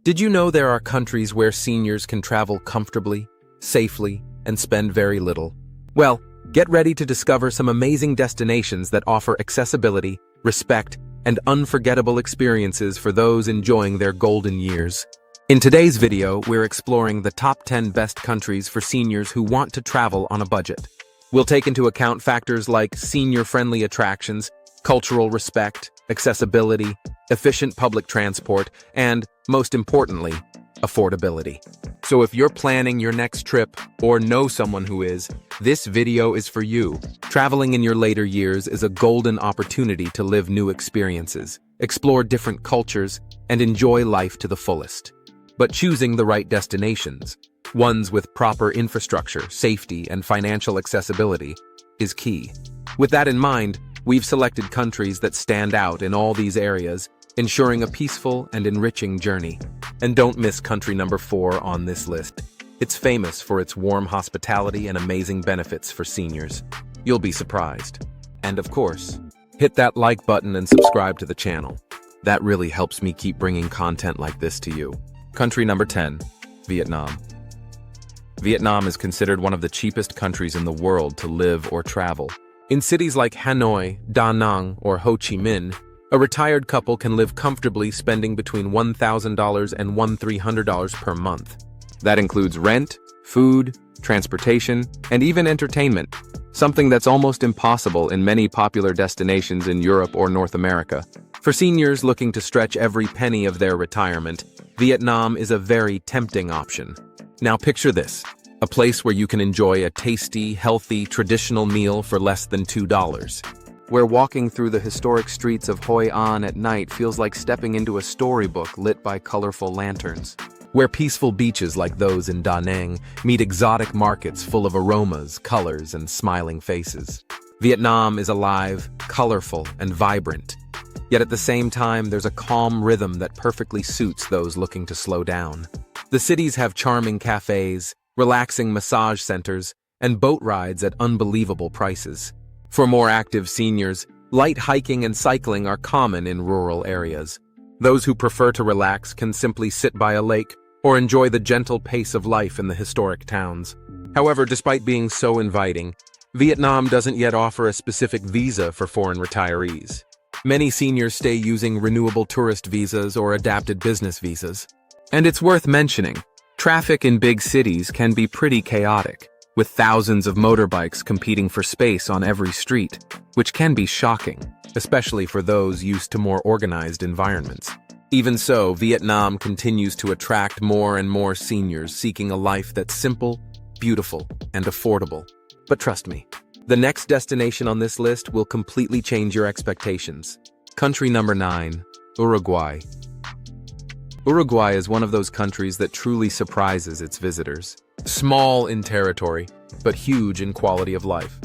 Did you know there are countries where seniors can travel comfortably, safely, and spend very little? Well, get ready to discover some amazing destinations that offer accessibility, respect, and unforgettable experiences for those enjoying their golden years. In today's video, we're exploring the top 10 best countries for seniors who want to travel on a budget. We'll take into account factors like senior-friendly attractions, cultural respect, accessibility, efficient public transport, and, most importantly, affordability. So if you're planning your next trip or know someone who is, this video is for you. Traveling in your later years is a golden opportunity to live new experiences, explore different cultures, and enjoy life to the fullest. But choosing the right destinations, ones with proper infrastructure, safety, and financial accessibility, is key. With that in mind, we've selected countries that stand out in all these areas, ensuring a peaceful and enriching journey. And don't miss country number 4 on this list. It's famous for its warm hospitality and amazing benefits for seniors. You'll be surprised. And of course, hit that like button and subscribe to the channel. That really helps me keep bringing content like this to you. Country number 10, Vietnam. Vietnam is considered one of the cheapest countries in the world to live or travel. In cities like Hanoi, Da Nang, or Ho Chi Minh, a retired couple can live comfortably, spending between $1,000 and $1,300 per month. That includes rent, food, transportation, and even entertainment, something that's almost impossible in many popular destinations in Europe or North America. For seniors looking to stretch every penny of their retirement, Vietnam is a very tempting option. Now picture this, a place where you can enjoy a tasty, healthy, traditional meal for less than $2. Where walking through the historic streets of Hoi An at night feels like stepping into a storybook lit by colorful lanterns. Where peaceful beaches like those in Da Nang meet exotic markets full of aromas, colors, and smiling faces. Vietnam is alive, colorful, and vibrant. Yet at the same time, there's a calm rhythm that perfectly suits those looking to slow down. The cities have charming cafes, relaxing massage centers, and boat rides at unbelievable prices. For more active seniors, light hiking and cycling are common in rural areas. Those who prefer to relax can simply sit by a lake or enjoy the gentle pace of life in the historic towns. However, despite being so inviting, Vietnam doesn't yet offer a specific visa for foreign retirees. Many seniors stay using renewable tourist visas or adapted business visas. And it's worth mentioning, traffic in big cities can be pretty chaotic, with thousands of motorbikes competing for space on every street, which can be shocking, especially for those used to more organized environments. Even so, Vietnam continues to attract more and more seniors seeking a life that's simple, beautiful, and affordable. But trust me, the next destination on this list will completely change your expectations. Country number 9, Uruguay. Uruguay is one of those countries that truly surprises its visitors. Small in territory, but huge in quality of life.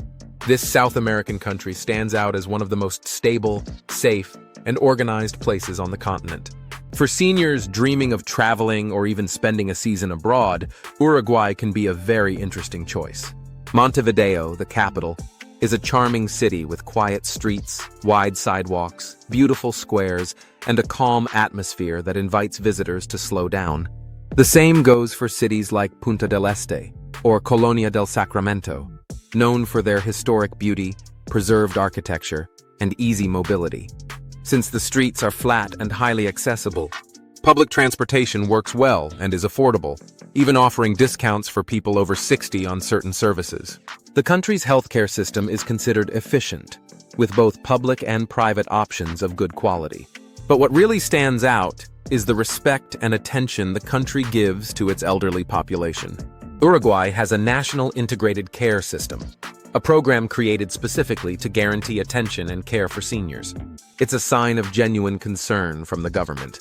This South American country stands out as one of the most stable, safe, and organized places on the continent. For seniors dreaming of traveling or even spending a season abroad, Uruguay can be a very interesting choice. Montevideo, the capital, is a charming city with quiet streets, wide sidewalks, beautiful squares, and a calm atmosphere that invites visitors to slow down. The same goes for cities like Punta del Este or Colonia del Sacramento, known for their historic beauty, preserved architecture, and easy mobility. Since the streets are flat and highly accessible, public transportation works well and is affordable, even offering discounts for people over 60 on certain services. The country's healthcare system is considered efficient, with both public and private options of good quality. But what really stands out is the respect and attention the country gives to its elderly population. Uruguay has a national integrated care system, a program created specifically to guarantee attention and care for seniors. It's a sign of genuine concern from the government.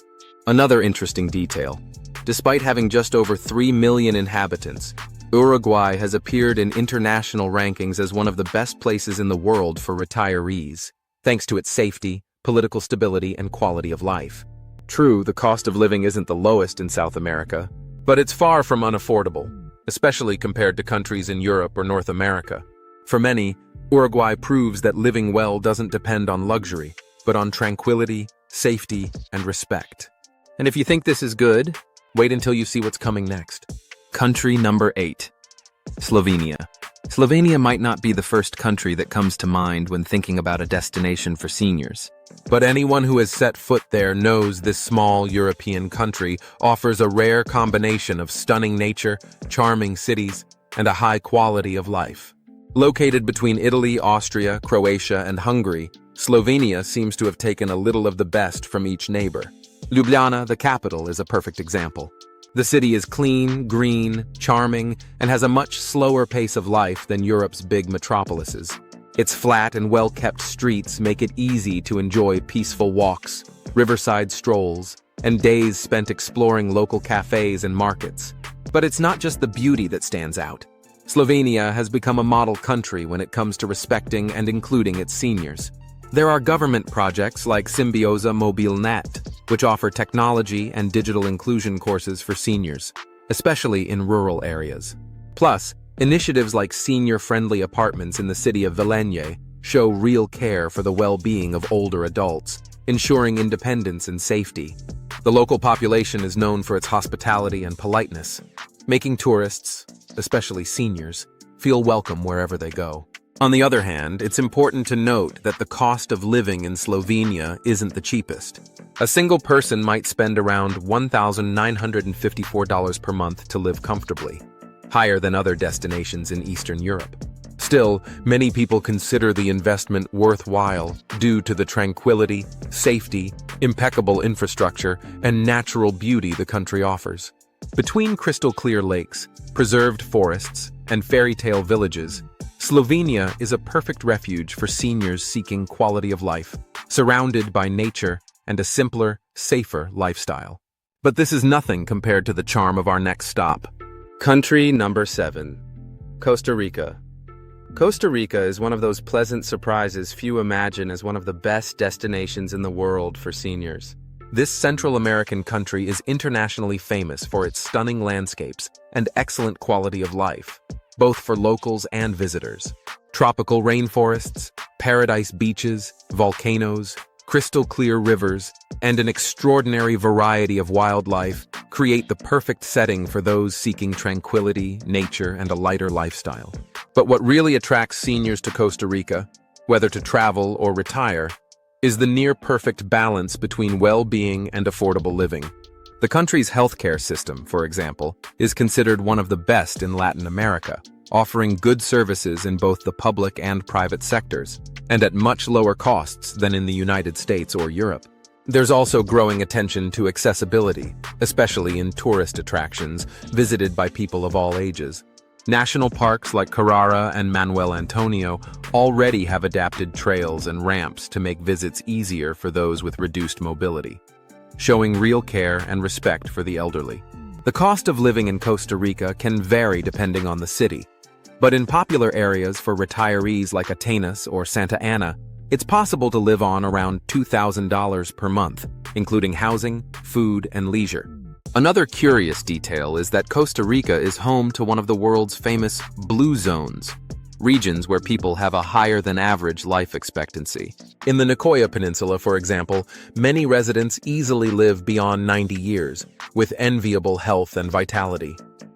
Another interesting detail, despite having just over 3 million inhabitants, Uruguay has appeared in international rankings as one of the best places in the world for retirees, thanks to its safety, political stability, and quality of life. True, the cost of living isn't the lowest in South America, but it's far from unaffordable, especially compared to countries in Europe or North America. For many, Uruguay proves that living well doesn't depend on luxury, but on tranquility, safety, and respect. And if you think this is good, wait until you see what's coming next. Country number 8. Slovenia. Slovenia might not be the first country that comes to mind when thinking about a destination for seniors. But anyone who has set foot there knows this small European country offers a rare combination of stunning nature, charming cities, and a high quality of life. Located between Italy, Austria, Croatia, and Hungary, Slovenia seems to have taken a little of the best from each neighbor. Ljubljana, the capital, is a perfect example. The city is clean, green, charming, and has a much slower pace of life than Europe's big metropolises. Its flat and well-kept streets make it easy to enjoy peaceful walks, riverside strolls, and days spent exploring local cafes and markets. But it's not just the beauty that stands out. Slovenia has become a model country when it comes to respecting and including its seniors. There are government projects like Symbioza Mobilnet, which offer technology and digital inclusion courses for seniors, especially in rural areas. Plus, initiatives like senior-friendly apartments in the city of Velenje show real care for the well-being of older adults, ensuring independence and safety. The local population is known for its hospitality and politeness, making tourists, especially seniors, feel welcome wherever they go. On the other hand, it's important to note that the cost of living in Slovenia isn't the cheapest. A single person might spend around $1,954 per month to live comfortably, higher than other destinations in Eastern Europe. Still, many people consider the investment worthwhile due to the tranquility, safety, impeccable infrastructure, and natural beauty the country offers. Between crystal-clear lakes, preserved forests, and fairy tale villages, Slovenia is a perfect refuge for seniors seeking quality of life, surrounded by nature and a simpler, safer lifestyle. But this is nothing compared to the charm of our next stop. Country number 7. Costa Rica. Costa Rica is one of those pleasant surprises few imagine as one of the best destinations in the world for seniors. This Central American country is internationally famous for its stunning landscapes and excellent quality of life, both for locals and visitors. Tropical rainforests, paradise beaches, volcanoes, crystal-clear rivers, and an extraordinary variety of wildlife create the perfect setting for those seeking tranquility, nature, and a lighter lifestyle. But what really attracts seniors to Costa Rica, whether to travel or retire, is the near-perfect balance between well-being and affordable living. The country's healthcare system, for example, is considered one of the best in Latin America, offering good services in both the public and private sectors, and at much lower costs than in the United States or Europe. There's also growing attention to accessibility, especially in tourist attractions visited by people of all ages. National parks like Carrara and Manuel Antonio already have adapted trails and ramps to make visits easier for those with reduced mobility, showing real care and respect for the elderly. The cost of living in Costa Rica can vary depending on the city, but in popular areas for retirees like Atenas or Santa Ana, it's possible to live on around $2,000 per month, including housing, food, and leisure. Another curious detail is that Costa Rica is home to one of the world's famous blue zones, regions where people have a higher than average life expectancy. In the Nicoya Peninsula, for example, many residents easily live beyond 90 years, with enviable health and vitality.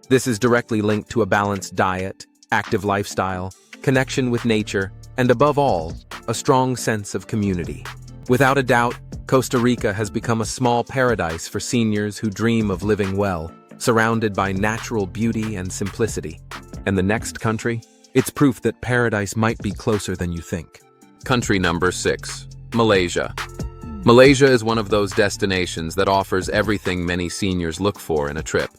This is directly linked to a balanced diet, active lifestyle, connection with nature, and above all, a strong sense of community. Without a doubt, Costa Rica has become a small paradise for seniors who dream of living well, surrounded by natural beauty and simplicity. And the next country? It's proof that paradise might be closer than you think. Country number 6. Malaysia. Malaysia is one of those destinations that offers everything many seniors look for in a trip,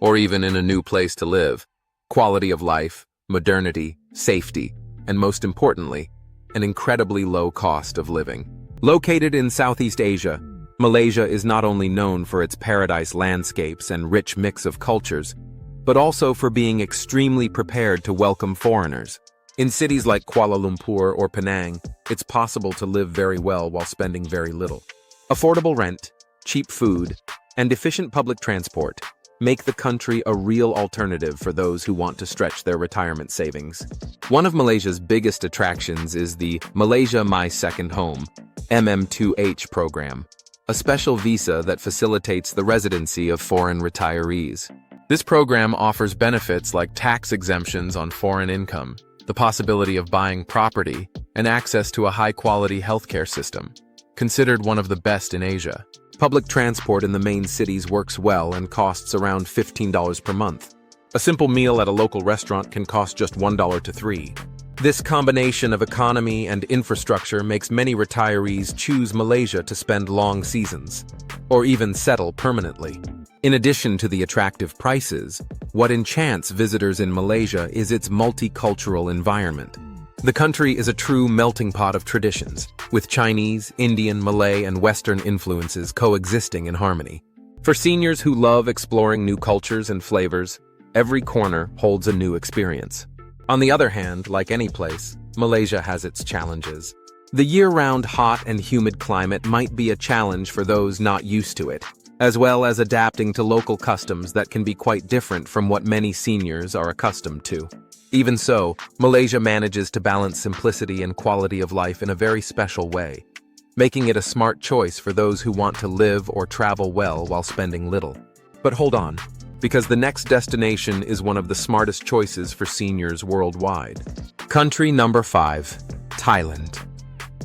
or even in a new place to live. Quality of life, modernity, safety, and most importantly, an incredibly low cost of living. Located in Southeast Asia, Malaysia is not only known for its paradise landscapes and rich mix of cultures, but also for being extremely prepared to welcome foreigners. In cities like Kuala Lumpur or Penang, it's possible to live very well while spending very little. Affordable rent, cheap food, and efficient public transport make the country a real alternative for those who want to stretch their retirement savings. One of Malaysia's biggest attractions is the Malaysia My Second Home (MM2H) program, a special visa that facilitates the residency of foreign retirees. This program offers benefits like tax exemptions on foreign income, the possibility of buying property, and access to a high-quality healthcare system. Considered one of the best in Asia, public transport in the main cities works well and costs around $15 per month. A simple meal at a local restaurant can cost just $1 to $3. This combination of economy and infrastructure makes many retirees choose Malaysia to spend long seasons, or even settle permanently. In addition to the attractive prices, what enchants visitors in Malaysia is its multicultural environment. The country is a true melting pot of traditions, with Chinese, Indian, Malay, and Western influences coexisting in harmony. For seniors who love exploring new cultures and flavors, every corner holds a new experience. On the other hand, like any place, Malaysia has its challenges. The year-round hot and humid climate might be a challenge for those not used to it, as well as adapting to local customs that can be quite different from what many seniors are accustomed to. Even so, Malaysia manages to balance simplicity and quality of life in a very special way, making it a smart choice for those who want to live or travel well while spending little. But hold on, because the next destination is one of the smartest choices for seniors worldwide. Country number 5, Thailand.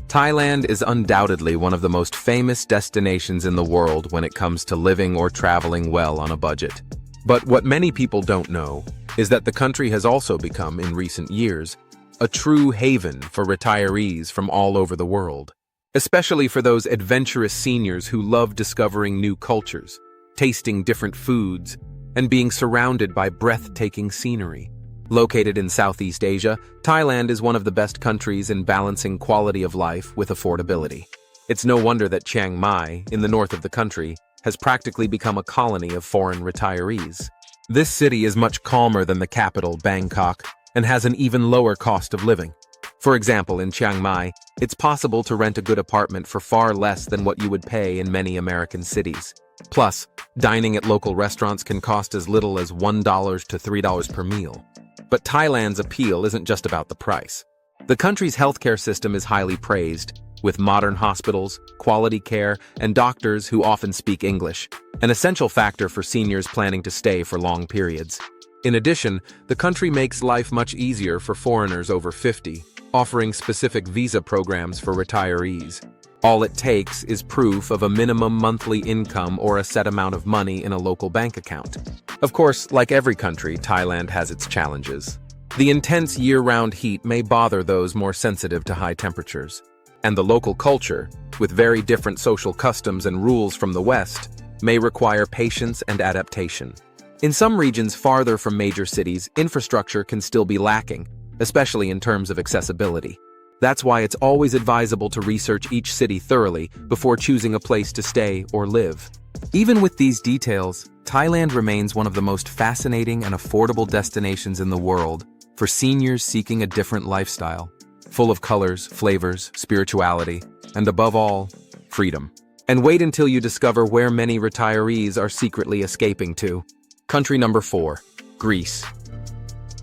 Thailand is undoubtedly one of the most famous destinations in the world when it comes to living or traveling well on a budget. But what many people don't know is that the country has also become, in recent years, a true haven for retirees from all over the world, especially for those adventurous seniors who love discovering new cultures, tasting different foods, and being surrounded by breathtaking scenery. Located in Southeast Asia, Thailand is one of the best countries in balancing quality of life with affordability. It's no wonder that Chiang Mai, in the north of the country, has practically become a colony of foreign retirees. This city is much calmer than the capital, Bangkok, and has an even lower cost of living. For example, in Chiang Mai, it's possible to rent a good apartment for far less than what you would pay in many American cities. Plus, dining at local restaurants can cost as little as $1 to $3 per meal. But Thailand's appeal isn't just about the price. The country's healthcare system is highly praised, with modern hospitals, quality care, and doctors who often speak English, an essential factor for seniors planning to stay for long periods. In addition, the country makes life much easier for foreigners over 50, offering specific visa programs for retirees. All it takes is proof of a minimum monthly income or a set amount of money in a local bank account. Of course, like every country, Thailand has its challenges. The intense year-round heat may bother those more sensitive to high temperatures. And the local culture, with very different social customs and rules from the West, may require patience and adaptation. In some regions farther from major cities, infrastructure can still be lacking, especially in terms of accessibility. That's why it's always advisable to research each city thoroughly before choosing a place to stay or live. Even with these details, Thailand remains one of the most fascinating and affordable destinations in the world for seniors seeking a different lifestyle, full of colors, flavors, spirituality, and above all, freedom. And wait until you discover where many retirees are secretly escaping to. Country number 4, Greece.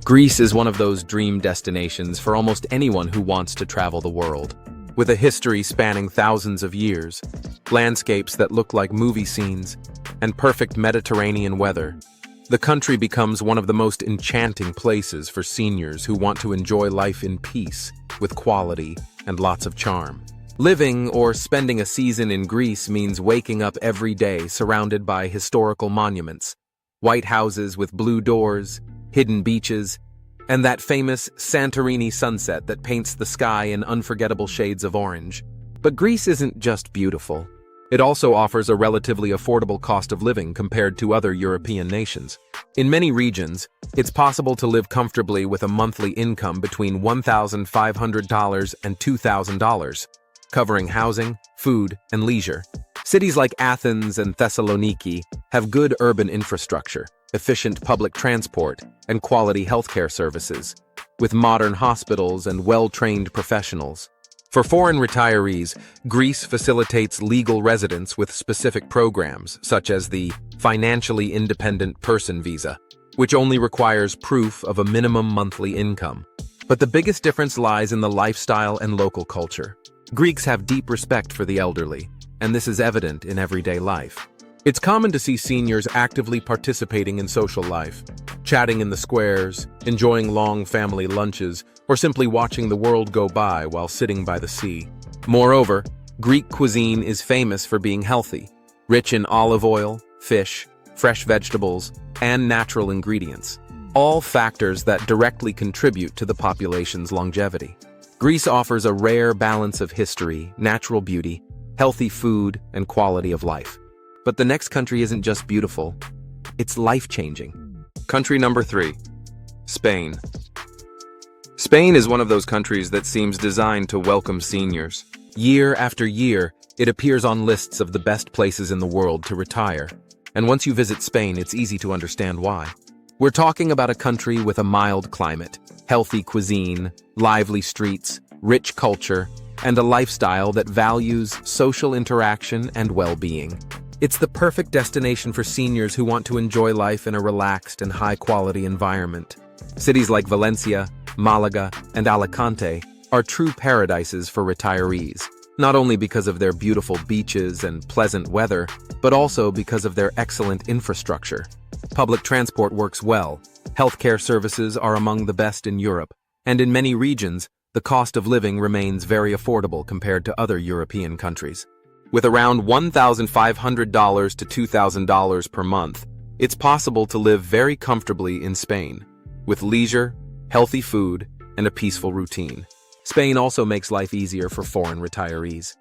Greece is one of those dream destinations for almost anyone who wants to travel the world. With a history spanning thousands of years, landscapes that look like movie scenes, and perfect Mediterranean weather, the country becomes one of the most enchanting places for seniors who want to enjoy life in peace, with quality and lots of charm. Living or spending a season in Greece means waking up every day surrounded by historical monuments, white houses with blue doors, hidden beaches, and that famous Santorini sunset that paints the sky in unforgettable shades of orange. But Greece isn't just beautiful. It also offers a relatively affordable cost of living compared to other European nations. In many regions, it's possible to live comfortably with a monthly income between $1,500 and $2,000, covering housing, food, and leisure. Cities like Athens and Thessaloniki have good urban infrastructure, efficient public transport, and quality healthcare services, with modern hospitals and well-trained professionals. For foreign retirees, Greece facilitates legal residence with specific programs, such as the Financially Independent Person Visa, which only requires proof of a minimum monthly income. But the biggest difference lies in the lifestyle and local culture. Greeks have deep respect for the elderly, and this is evident in everyday life. It's common to see seniors actively participating in social life, chatting in the squares, enjoying long family lunches, or simply watching the world go by while sitting by the sea. Moreover, Greek cuisine is famous for being healthy, rich in olive oil, fish, fresh vegetables, and natural ingredients, all factors that directly contribute to the population's longevity. Greece offers a rare balance of history, natural beauty, healthy food, and quality of life. But the next country isn't just beautiful, it's life-changing. Country number 3, Spain. Spain is one of those countries that seems designed to welcome seniors. Year after year, it appears on lists of the best places in the world to retire. And once you visit Spain, it's easy to understand why. We're talking about a country with a mild climate, healthy cuisine, lively streets, rich culture, and a lifestyle that values social interaction and well-being. It's the perfect destination for seniors who want to enjoy life in a relaxed and high-quality environment. Cities like Valencia, Malaga, and Alicante are true paradises for retirees, not only because of their beautiful beaches and pleasant weather, but also because of their excellent infrastructure. Public transport works well, healthcare services are among the best in Europe, and in many regions, the cost of living remains very affordable compared to other European countries. With around $1,500 to $2,000 per month, it's possible to live very comfortably in Spain, with leisure, healthy food, and a peaceful routine. Spain also makes life easier for foreign retirees.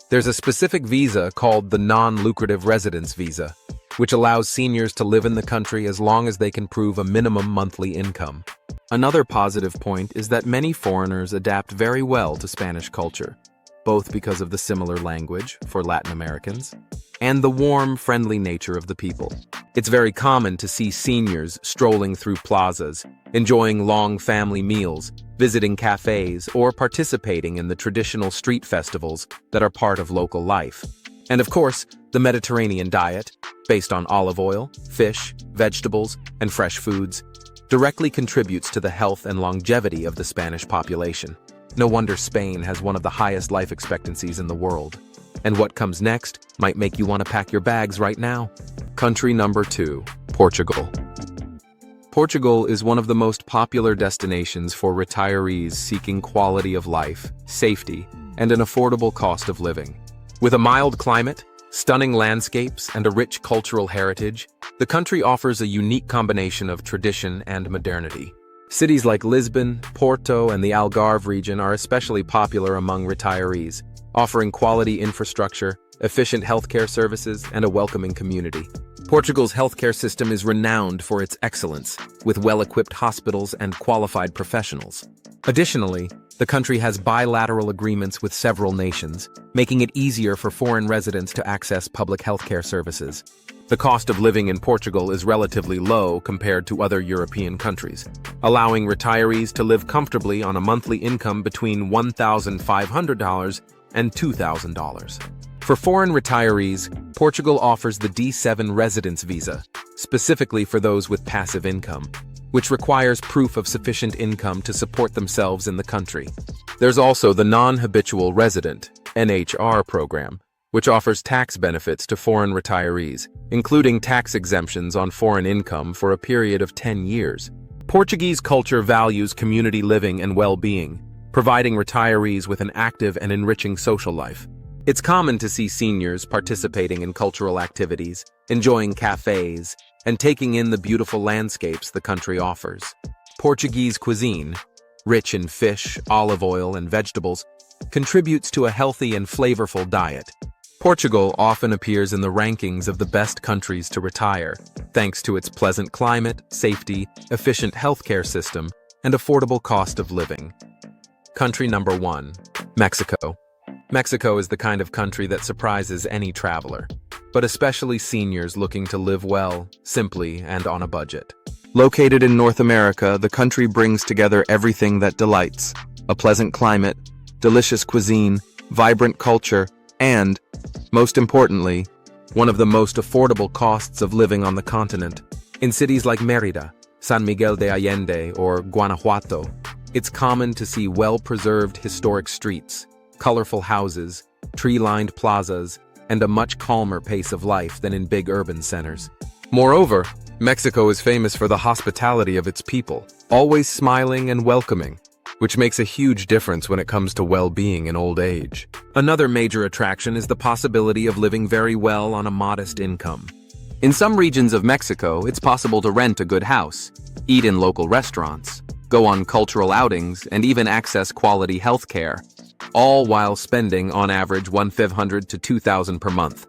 There's a specific visa called the non-lucrative residence visa, which allows seniors to live in the country as long as they can prove a minimum monthly income. Another positive point is that many foreigners adapt very well to Spanish culture, both because of the similar language for Latin Americans and the warm, friendly nature of the people. It's very common to see seniors strolling through plazas, enjoying long family meals, visiting cafes, or participating in the traditional street festivals that are part of local life. And of course, the Mediterranean diet, based on olive oil, fish, vegetables, and fresh foods, directly contributes to the health and longevity of the Spanish population. No wonder Spain has one of the highest life expectancies in the world. And what comes next might make you want to pack your bags right now. Country number 2, Portugal. Portugal is one of the most popular destinations for retirees seeking quality of life, safety, and an affordable cost of living. With a mild climate, stunning landscapes, and a rich cultural heritage, the country offers a unique combination of tradition and modernity. Cities like Lisbon, Porto, and the Algarve region are especially popular among retirees, offering quality infrastructure, efficient healthcare services, and a welcoming community. Portugal's healthcare system is renowned for its excellence, with well-equipped hospitals and qualified professionals. Additionally, the country has bilateral agreements with several nations, making it easier for foreign residents to access public healthcare services. The cost of living in Portugal is relatively low compared to other European countries, allowing retirees to live comfortably on a monthly income between $1,500 and $2,000. For foreign retirees, Portugal offers the D7 residence visa, specifically for those with passive income, which requires proof of sufficient income to support themselves in the country. There's also the non-habitual resident (NHR) program, which offers tax benefits to foreign retirees, including tax exemptions on foreign income for a period of 10 years. Portuguese culture values community living and well-being, providing retirees with an active and enriching social life. It's common to see seniors participating in cultural activities, enjoying cafes, and taking in the beautiful landscapes the country offers. Portuguese cuisine, rich in fish, olive oil, and vegetables, contributes to a healthy and flavorful diet. Portugal often appears in the rankings of the best countries to retire, thanks to its pleasant climate, safety, efficient healthcare system, and affordable cost of living. Country number 1, Mexico. Mexico is the kind of country that surprises any traveler, but especially seniors looking to live well, simply, and on a budget. Located in North America, the country brings together everything that delights: a pleasant climate, delicious cuisine, vibrant culture, and, most importantly, one of the most affordable costs of living on the continent. In cities like Mérida, San Miguel de Allende, or Guanajuato, it's common to see well-preserved historic streets, colorful houses, tree-lined plazas, and a much calmer pace of life than in big urban centers. Moreover, Mexico is famous for the hospitality of its people, always smiling and welcoming, which makes a huge difference when it comes to well-being in old age. Another major attraction is the possibility of living very well on a modest income. In some regions of Mexico, it's possible to rent a good house, eat in local restaurants, go on cultural outings, and even access quality health care, all while spending on average $1,500 to $2,000 per month.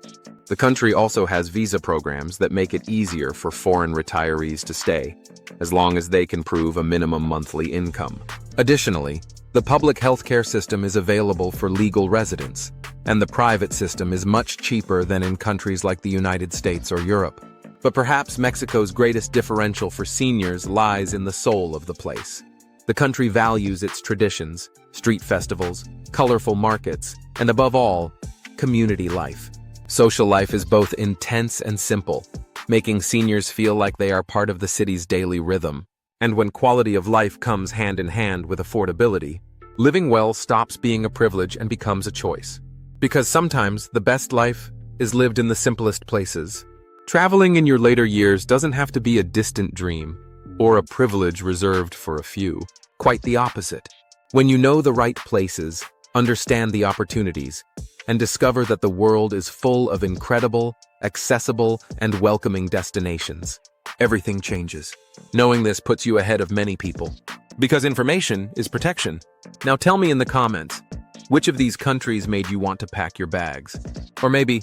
The country also has visa programs that make it easier for foreign retirees to stay, as long as they can prove a minimum monthly income. Additionally, the public healthcare system is available for legal residents, and the private system is much cheaper than in countries like the United States or Europe. But perhaps Mexico's greatest differential for seniors lies in the soul of the place. The country values its traditions, street festivals, colorful markets, and above all, community life. Social life is both intense and simple, making seniors feel like they are part of the city's daily rhythm. And when quality of life comes hand in hand with affordability, living well stops being a privilege and becomes a choice. Because sometimes the best life is lived in the simplest places. Traveling in your later years doesn't have to be a distant dream or a privilege reserved for a few. Quite the opposite. When you know the right places, understand the opportunities, and discover that the world is full of incredible, accessible, and welcoming destinations, everything changes. Knowing this puts you ahead of many people. Because information is protection. Now tell me in the comments, which of these countries made you want to pack your bags? Or maybe,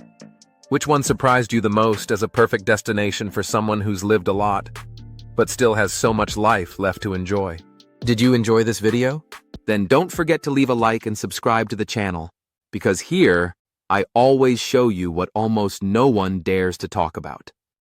which one surprised you the most as a perfect destination for someone who's lived a lot, but still has so much life left to enjoy? Did you enjoy this video? Then don't forget to leave a like and subscribe to the channel, because here, I always show you what almost no one dares to talk about.